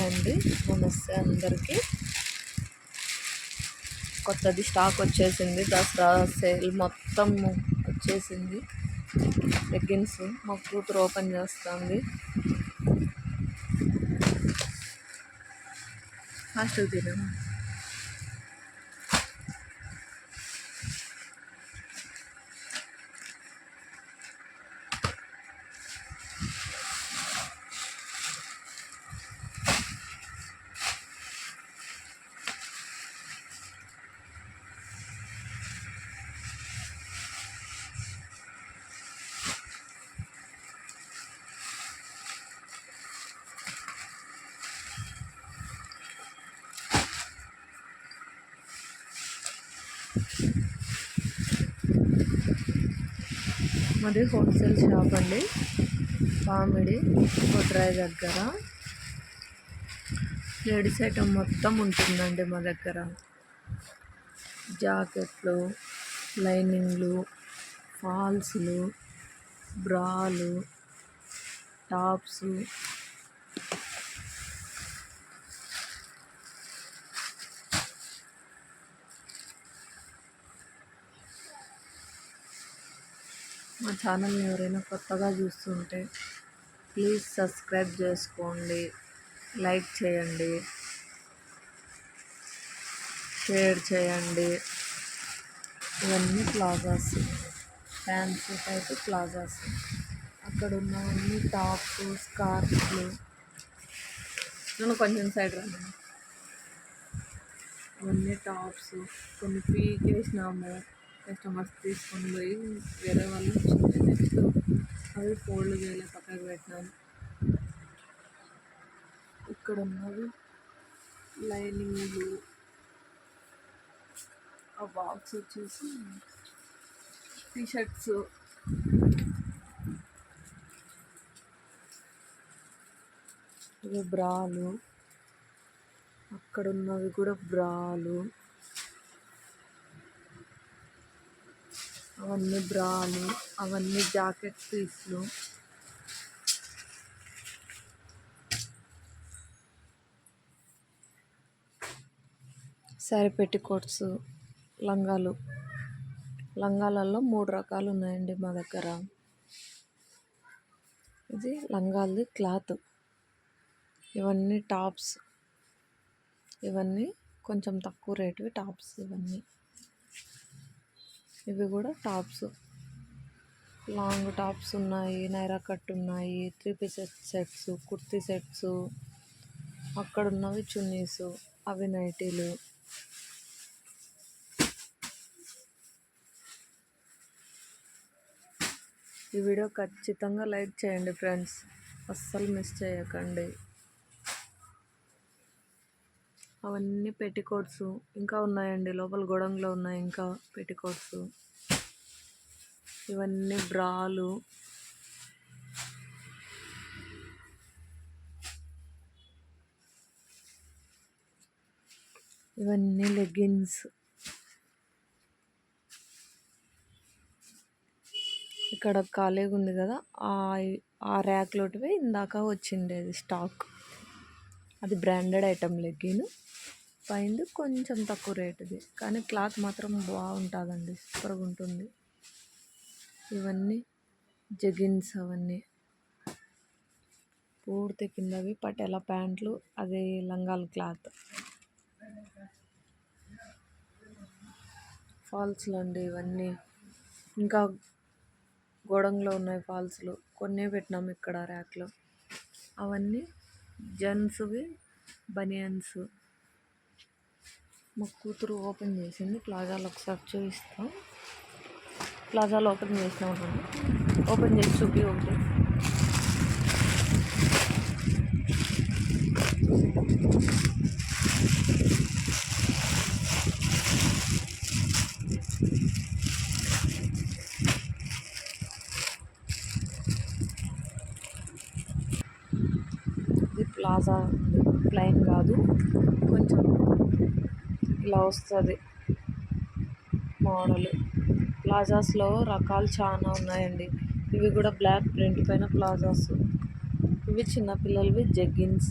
అండి నమస్తే అందరికీ. కొత్తది స్టాక్ వచ్చేసింది. దసరా సేల్ మొత్తం వచ్చేసింది. లెగ్గిన్స్ మా కూతురు ఓపెన్ చేస్తుంది. ఫాస్ట్గా తినము. మాది హోల్సేల్ షాప్ అండి, కామెడీ కొట్రాయి దగ్గర. లేడీస్ ఐటమ్ మొత్తం ఉంటుందండి మా దగ్గర. జాకెట్లు, లైనింగ్లు, ఫాల్స్లు, బ్రాలు, టాప్స్, మా ఛానల్ని ఎవరైనా కొత్తగా చూస్తుంటే ప్లీజ్ సబ్స్క్రైబ్ చేసుకోండి, లైక్ చేయండి, షేర్ చేయండి. ఇవన్నీ ప్లాజాస్, ఫ్యాన్సీ టైప్ ప్లాజాస్. అక్కడ ఉన్నవన్నీ టాప్స్, స్కార్ఫ్లు. నేను కొంచెం సైడ్ రండి. ఇవన్నీ టాప్స్. కొన్ని పీకేసినాము, కస్టమర్స్ తీసుకొని పోయి వేరే వాళ్ళు నెక్స్ట్ అవి ఫోల్డ్ చేయలే పక్కకు పెట్టినాము. ఇక్కడ ఉన్నవి లైనింగ్లు. ఆ బాక్స్ వచ్చేసి టీషర్ట్స్. ఇవి బ్రాలు. అక్కడ ఉన్నవి కూడా బ్రాలు. అవన్నీ బ్రాలు, అవన్నీ జాకెట్ పీస్లు. శారీ పెట్టికోట్స్, లంగాలు. లంగాలలో 3 రకాలు ఉన్నాయండి మా దగ్గర. ఇది లంగాలది క్లాత్. ఇవన్నీ టాప్స్. ఇవన్నీ కొంచెం తక్కువ రేటువి టాప్స్. ఇవి కూడా టాప్స్. లాంగ్ టాప్స్ ఉన్నాయి, నైరా కట్ ఉన్నాయి, 3 పీస్ సెట్స్, కుర్తీ సెట్స్. అక్కడ ఉన్నవి చున్నీస్, అవి నైటీలు. ఈ వీడియో ఖచ్చితంగా లైక్ చేయండి ఫ్రెండ్స్, అస్సలు మిస్ చేయకండి. అవన్నీ పెట్టికోట్స్ ఇంకా ఉన్నాయండి, లోపల గోడంలో ఉన్నాయి ఇంకా పెట్టికోట్స్. ఇవన్నీ బ్రాలు. ఇవన్నీ లెగ్గిన్స్. ఇక్కడ ఖాళీగా ఉంది కదా, ఆ ర్యాక్లోటివే ఇందాక వచ్చిండేది స్టాక్. అది బ్రాండెడ్ ఐటమ్ లెగ్గిన్. పైన కొంచెం తక్కువ రేటుది, కానీ క్లాత్ మాత్రం బాగుంటుందండి, సూపర్గా ఉంటుంది. ఇవన్నీ జెగిన్స్. అవన్నీ పూర్తి కిందవి పటేలా ప్యాంట్లు, అది లంగాల క్లాత్. ఫాల్స్లు అండి ఇవన్నీ. ఇంకా గోడంలో ఉన్నాయి ఫాల్స్లు, కొన్నే పెట్టినాము ఇక్కడ ర్యాక్లో. అవన్నీ జెంట్స్వి బనియన్స్. మా కూతురు ఓపెన్ చేసింది ప్లాజాలో, ఒకసారి చూపిస్తాం. ప్లాజాలో ఓపెన్ చేసినాము. ఓపెన్ చేసి చూపి ఒకటి. ఇది ప్లాజా, ప్లెయిన్ కాదు, కొంచెం ఇలా వస్తుంది మోడల్. ప్లాజాస్లో రకాలు చాలా ఉన్నాయండి. ఇవి కూడా బ్లాక్ ప్రింట్ పైన ప్లాజాస్. ఇవి చిన్నపిల్లలవి జెగ్గిన్స్.